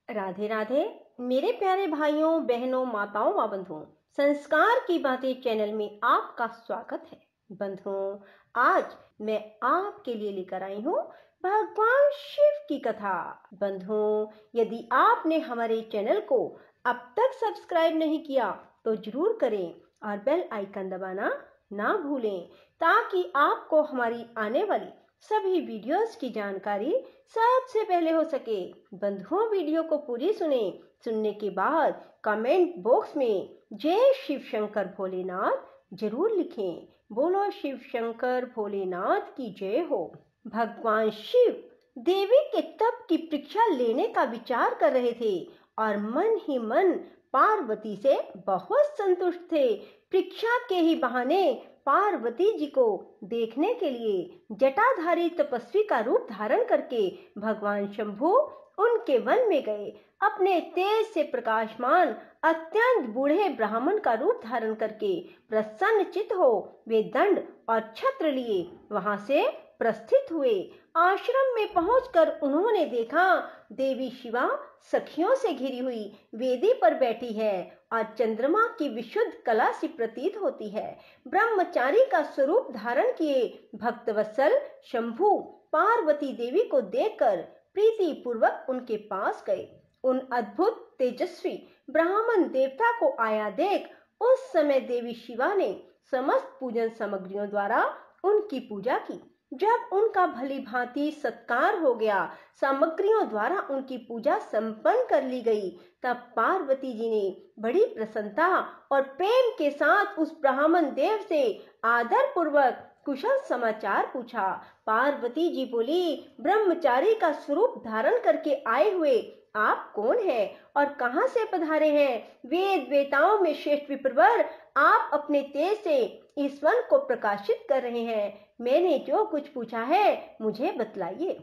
राधे राधे मेरे प्यारे भाइयों बहनों माताओं व बंधुओं, संस्कार की बातें चैनल में आपका स्वागत है। बंधुओं, आज मैं आपके लिए लेकर आई हूँ भगवान शिव की कथा। बंधुओं, यदि आपने हमारे चैनल को अब तक सब्सक्राइब नहीं किया तो जरूर करें और बेल आइकन दबाना ना भूलें, ताकि आपको हमारी आने वाली सभी वीडियोस की जानकारी सबसे पहले हो सके। बंधुओं, वीडियो को पूरी सुनने के बाद कमेंट बॉक्स में जय शिव शंकर भोलेनाथ जरूर लिखें। बोलो शिव शंकर भोलेनाथ की जय हो। भगवान शिव देवी के तप की परीक्षा लेने का विचार कर रहे थे और मन ही मन पार्वती से बहुत संतुष्ट थे। परीक्षा के ही बहाने पार्वती जी को देखने के लिए जटाधारी तपस्वी का रूप धारण करके भगवान शंभु उनके वन में गए। अपने तेज से प्रकाशमान अत्यंत बूढ़े ब्राह्मण का रूप धारण करके प्रसन्नचित्त हो वे दंड और छत्र लिए वहां से प्रस्थित हुए। आश्रम में पहुंचकर उन्होंने देखा देवी शिवा सखियों से घिरी हुई वेदी पर बैठी है और चंद्रमा की विशुद्ध कला सी प्रतीत होती है। ब्रह्मचारी का स्वरूप धारण किए भक्तवत्सल शंभु पार्वती देवी को देखकर प्रीति पूर्वक उनके पास गए। उन अद्भुत तेजस्वी ब्राह्मण देवता को आया देख उस समय देवी शिवा ने समस्त पूजन सामग्रियों द्वारा उनकी पूजा की। जब उनका भली भांति सत्कार हो गया, सामग्रियों द्वारा उनकी पूजा संपन्न कर ली गई, तब पार्वती जी ने बड़ी प्रसन्नता और प्रेम के साथ उस ब्राह्मण देव से आदर पूर्वक कुशल समाचार पूछा। पार्वती जी बोली, ब्रह्मचारी का स्वरूप धारण करके आए हुए आप कौन हैं और कहां से पधारे हैं? वेद वेताओं में श्रेष्ठ विप्रवर, आप अपने तेज से इस वन को प्रकाशित कर रहे हैं। मैंने जो कुछ पूछा है मुझे बतलाइए।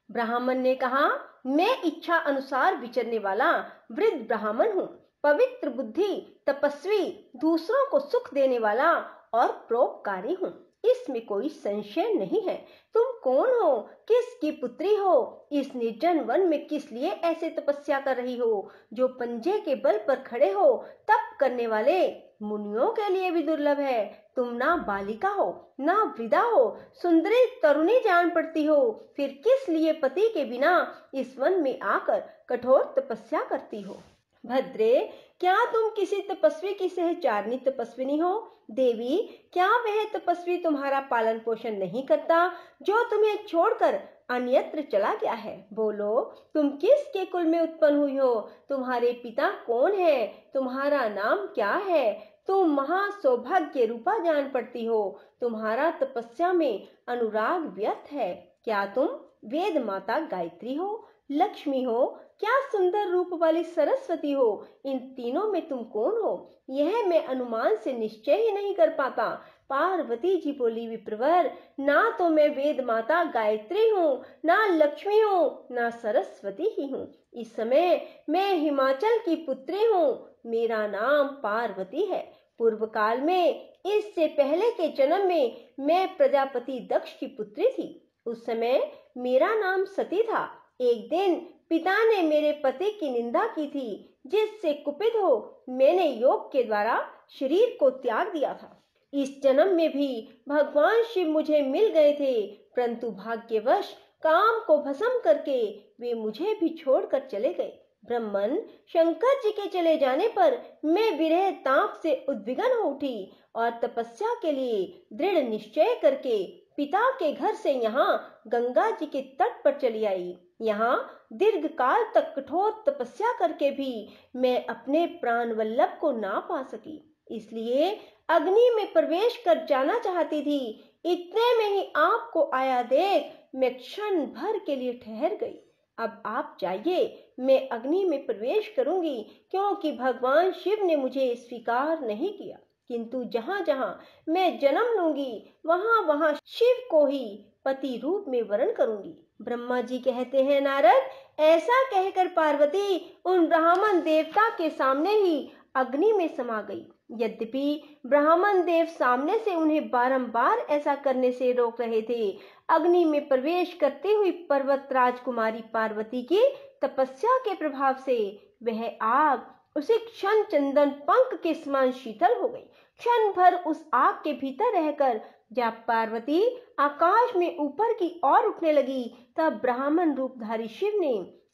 ब्राह्मण ने कहा, मैं इच्छा अनुसार विचरने वाला वृद्ध ब्राह्मण हूँ, पवित्र बुद्धि, तपस्वी, दूसरों को सुख देने वाला और परोपकारी हूँ, इसमें कोई संशय नहीं है। तुम कौन हो? किसकी पुत्री हो? इस निर्जन वन में किस लिए ऐसे तपस्या कर रही हो, जो पंजे के बल पर खड़े हो तप करने वाले मुनियों के लिए भी दुर्लभ है। तुम ना बालिका हो ना वृद्धा हो, सुंदरी तरुणी जान पड़ती हो, फिर किस लिए पति के बिना इस वन में आकर कठोर तपस्या करती हो? भद्रे, क्या तुम किसी तपस्वी की सहचारिणी तपस्विनी हो? देवी, क्या वह तपस्वी तुम्हारा पालन पोषण नहीं करता जो तुम्हें छोड़कर अन्यत्र चला गया है? बोलो, तुम किसके कुल में उत्पन्न हुई हो? तुम्हारे पिता कौन है? तुम्हारा नाम क्या है? तुम महा सौभाग्य रूपा जान पड़ती हो, तुम्हारा तपस्या में अनुराग व्यर्थ है। क्या तुम वेद माता गायत्री हो, लक्ष्मी हो, क्या सुंदर रूप वाली सरस्वती हो? इन तीनों में तुम कौन हो, यह मैं अनुमान से निश्चय ही नहीं कर पाता। पार्वती जी बोली, विप्रवर, ना तो मैं वेद माता गायत्री हूँ, ना लक्ष्मी हूँ, ना सरस्वती ही हूँ। इस समय मैं हिमाचल की पुत्री हूँ, मेरा नाम पार्वती है। पूर्व काल में, इससे पहले के जन्म में मैं प्रजापति दक्ष की पुत्री थी। उस समय मेरा नाम सती था। एक दिन पिता ने मेरे पति की निंदा की थी, जिससे कुपित हो मैंने योग के द्वारा शरीर को त्याग दिया था। इस जन्म में भी भगवान शिव मुझे मिल गए थे, परंतु भाग्यवश काम को भस्म करके वे मुझे भी छोड़कर चले गए। ब्रह्मन शंकर जी के चले जाने पर मैं विरह ताप से उद्विग्न हो उठी और तपस्या के लिए दृढ़ निश्चय करके पिता के घर से यहाँ गंगा जी के तट पर चली आई। यहाँ दीर्घ काल तक कठोर तपस्या करके भी मैं अपने प्राण वल्लभ को ना पा सकी, इसलिए अग्नि में प्रवेश कर जाना चाहती थी। इतने में ही आपको आया देख मैं क्षण भर के लिए ठहर गई। अब आप जाइए, मैं अग्नि में प्रवेश करूंगी, क्योंकि भगवान शिव ने मुझे स्वीकार नहीं किया। किंतु जहां जहां मैं जन्म लूंगी वहां वहां शिव को ही पति रूप में वरण करूंगी। ब्रह्मा जी कहते हैं, नारद, ऐसा कहकर पार्वती उन ब्राह्मण देवता के सामने ही अग्नि में समा गई। यद्यपि ब्राह्मण देव सामने से उन्हें बारंबार ऐसा करने से रोक रहे थे, अग्नि में प्रवेश करती हुई पर्वत राजकुमारी पार्वती की तपस्या के प्रभाव से वह आग उसी क्षण चंदन पंख के समान शीतल हो गई। क्षण भर उस आग के भीतर रहकर जब पार्वती आकाश में ऊपर की ओर उठने लगी, तब ब्राह्मण रूपधारी शिव ने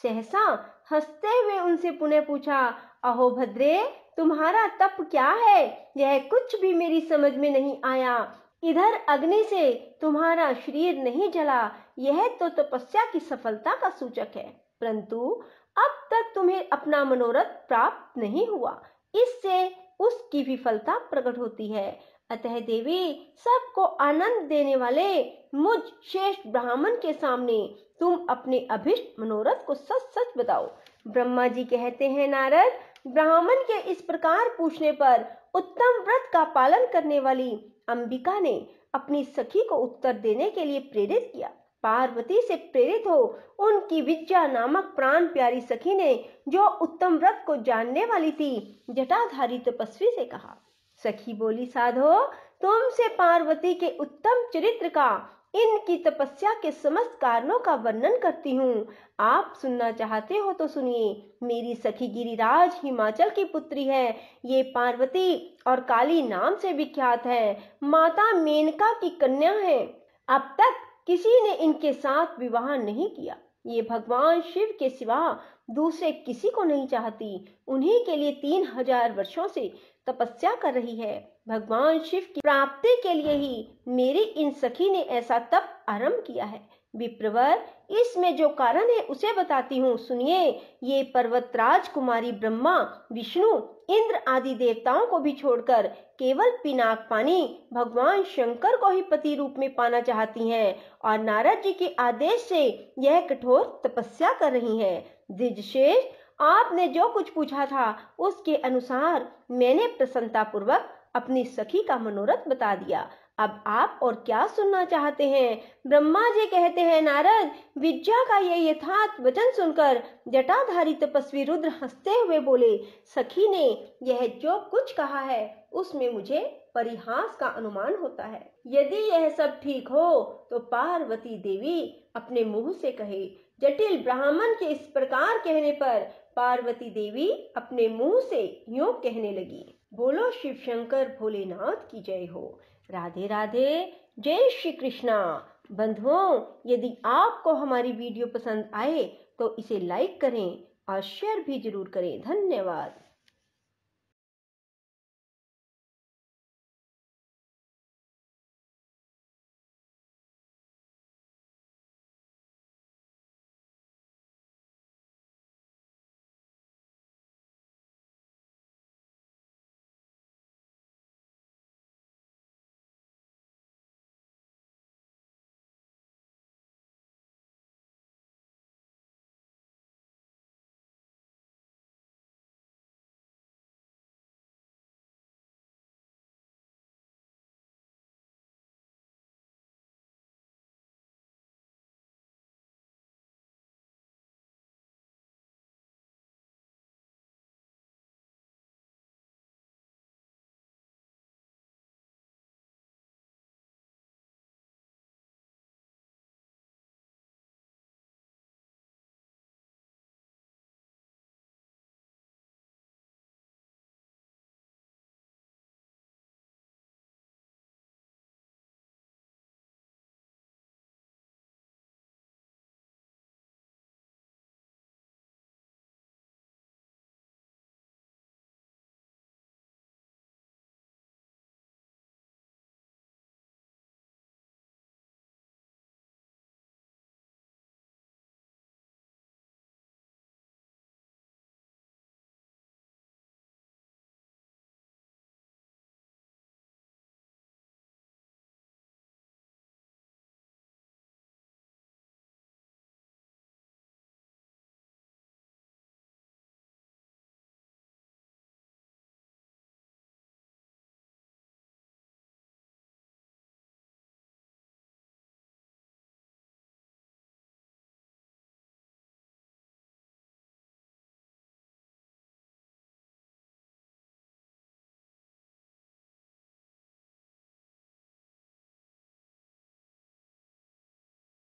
सहसा हंसते हुए उनसे पुनः पूछा, अहो भद्रे, तुम्हारा तप क्या है? यह कुछ भी मेरी समझ में नहीं आया। इधर अग्नि से तुम्हारा शरीर नहीं जला, यह तो तपस्या की सफलता का सूचक है, परंतु अब तक तुम्हें अपना मनोरथ प्राप्त नहीं हुआ, इससे उसकी विफलता प्रकट होती है। अतः देवी, सबको आनंद देने वाले मुझ श्रेष्ठ ब्राह्मण के सामने तुम अपने अभिष्ट मनोरथ को सच सच बताओ। ब्रह्मा जी कहते हैं, नारद, ब्राह्मण के इस प्रकार पूछने पर उत्तम व्रत का पालन करने वाली अंबिका ने अपनी सखी को उत्तर देने के लिए प्रेरित किया। पार्वती से प्रेरित हो उनकी विद्या नामक प्राण प्यारी सखी ने, जो उत्तम व्रत को जानने वाली थी, जटाधारी तपस्वी से कहा। सखी बोली, साधो, तुमसे पार्वती के उत्तम चरित्र का, इनकी तपस्या के समस्त कारणों का वर्णन करती हूँ। आप सुनना चाहते हो तो सुनिए। मेरी सखी गिरिराज हिमाचल की पुत्री है। ये पार्वती और काली नाम से विख्यात है। माता मेनका की कन्या है। अब तक किसी ने इनके साथ विवाह नहीं किया। ये भगवान शिव के सिवा दूसरे किसी को नहीं चाहती। उन्हीं के लिए 3000 वर्षों से तपस्या कर रही है। भगवान शिव की प्राप्ति के लिए ही मेरी इन सखी ने ऐसा तप आरंभ किया है। विप्रवर, इसमें जो कारण है उसे बताती हूँ, सुनिए। ये पर्वतराज कुमारी ब्रह्मा, विष्णु, इंद्र आदि देवताओं को भी छोड़कर केवल पिनाक पानी भगवान शंकर को ही पति रूप में पाना चाहती हैं और नारद जी के आदेश से यह कठोर तपस्या कर रही हैं। द्विजश्रेष्ठ, आपने जो कुछ पूछा था उसके अनुसार मैंने प्रसन्नता पूर्वक अपनी सखी का मनोरथ बता दिया। अब आप और क्या सुनना चाहते हैं? ब्रह्मा जी कहते हैं, नारद, विद्या का ये यथार्थ वचन सुनकर जटाधारी तपस्वी रुद्र हंसते हुए बोले, सखी ने यह जो कुछ कहा है उसमें मुझे परिहास का अनुमान होता है। यदि यह सब ठीक हो तो पार्वती देवी अपने मुंह से कहे। जटिल ब्राह्मण के इस प्रकार कहने पर पार्वती देवी अपने मुंह से यूं कहने लगी, बोलो शिव शंकर भोलेनाथ की जय हो। राधे राधे, जय श्री कृष्णा। बंधुओं, यदि आपको हमारी वीडियो पसंद आए तो इसे लाइक करें और शेयर भी जरूर करें। धन्यवाद।